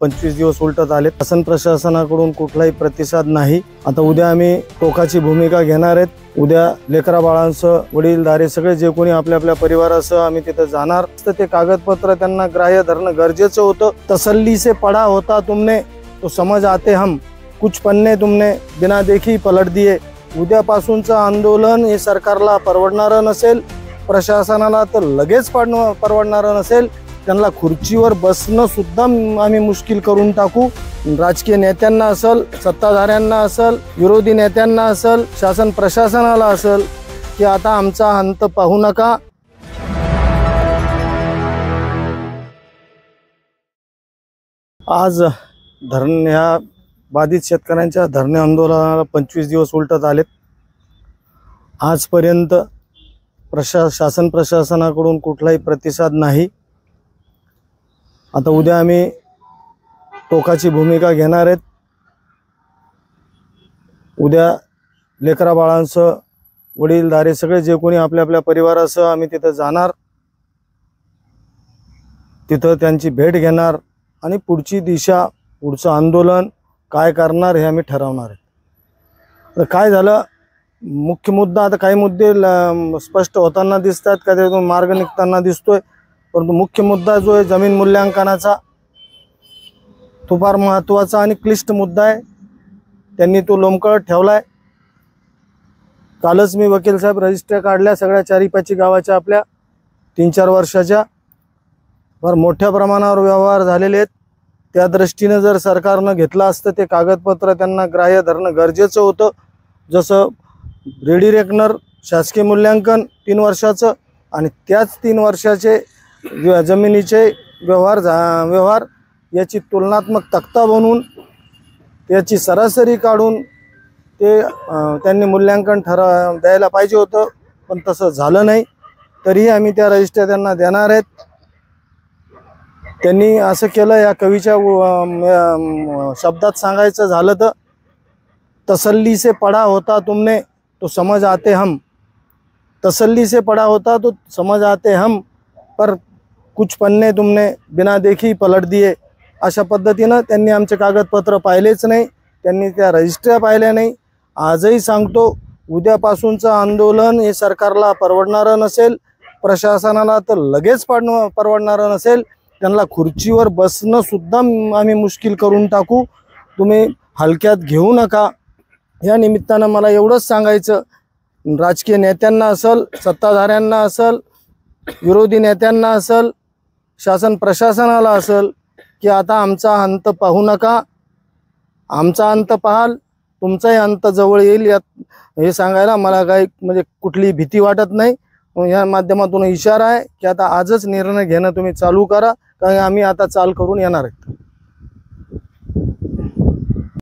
25 दिवस उलटत आले। शासन प्रशासनाकडून कुठलाही प्रतिसाद नाही। आता उद्या आम्ही टोकाची भूमिका घेणार आहेत। उद्या लेकरा बाळांसह वडीलधारे सगळे जे कोणी आपल्या आपल्या परिवारासह आम्ही तिथे जाणार। तर ते कागदपत्र त्यांना ग्राह्य धरणं गरजेचं होतं। तसल्ली से पढ़ा होता तुमने तो समझ आते हम, कुछ पन्ने तुमने बिना देखी पलट दिए। उद्यापासूनचं आंदोलन हे सरकारला परवडणारं नसेल, प्रशासनाला तर लगेच परवडणारं नसेल। त्यांना खुर्चीवर बसणं सुद्धा आम्ही मुश्किल करून टाकू। राजकीय नेत्यांना असेल, सत्ताधाऱ्यांना असेल, विरोधी नेत्यांना असेल, शासन प्रशासनाला असेल की आता आमचा अंत पाहू नका। आज ह्या बाधित शेतकऱ्यांच्या धरणे आंदोलनाला 25 दिवस उलटत आलेत। आजपर्यंत शासन प्रशासनाकडून कुठलाही प्रतिसाद नाही। आता उद्या आम्ही टोकाची भूमिका घेणार आहेत। उद्या लेकरा बाळांसह वडीलधारे सगळे जे कोणी आपल्या आपल्या परिवारासह आम्ही तिथे जाणार। तिथं त्यांची भेट घेणार आणि पुढची दिशा, पुढचं आंदोलन काय करणार हे आम्ही ठरवणार आहे। तर काय झालं, मुख्य मुद्दा आता काही मुद्दे स्पष्ट होताना दिसतात, का त्यातून मार्ग निघताना दिसतोय, परंतु मुख्य मुद्दा जो आहे जमीन मूल्यांकनाचा, तो फार महत्त्वाचा आणि क्लिष्ट मुद्दा आहे। त्यांनी तो लोंबकळत ठेवलाय। कालच मी वकील साहेब रजिस्टर काढल्या सगळ्या 4-5 गावाच्या आपल्या 3-4 वर्षाच्या, फार मोठ्या प्रमाणावर व्यवहार झालेले आहेत। त्या दृष्टीने जर सरकारनं घेतलं असतं ते कागदपत्र त्यांना ग्राह्य धरणं गरजेचं होतं। जसं रेडी रेकनर शासकीय मूल्यांकन 3 वर्षाचं आणि त्याच 3 वर्षाचे जमिनीचे व्यवहार याची तुलनात्मक तक्ता बनवून त्याची सरासरी काढून ते त्यांनी मूल्यांकन द्यायला पाहिजे होतं, पण तसं झालं नाही। तरीही आम्ही त्या रजिस्टर त्यांना देणार आहेत। त्यांनी असं केलं, या कवीच्या शब्दात सांगायचं झालं तर, तसल्ली से पढ़ा होता तुमने तो समझ आते हम, तसल्ली से पढ़ा होता तो समझ आते हम, पर कुछ पन्ने तुमने बिना देखी पलट दिए। अशा पद्धतीनं त्यांनी आमचे कागदपत्र पाहिलेच नाही, त्यांनी त्या रजिस्ट्र्या पाहिल्या नाही। आजही सांगतो, उद्यापासूनचं आंदोलन हे सरकारला परवडणारं नसेल, प्रशासनाला तर लगेच परवडणारं नसेल। त्यांना खुर्चीवर बसणं सुद्धा आम्ही मुश्किल करून टाकू। तुम्ही हलक्यात घेऊ नका। या निमित्तानं मला एवढंच सांगायचं, राजकीय नेत्यांना असेल, सत्ताधाऱ्यांना असेल, विरोधी नेत्यांना असेल, शासन प्रशासनाला असेल की आता आमचा अंत पाहू नका। आमचा अंत पाहाल, तुमचाही अंत जवळ येईल यात हे सांगायला मला काही म्हणजे कुठली भीती वाटत नाही। या माध्यमातून इशारा आहे की आता आजच निर्णय घेणं तुम्ही चालू करा, कारण आम्ही आता चाल करून येणार आहेत।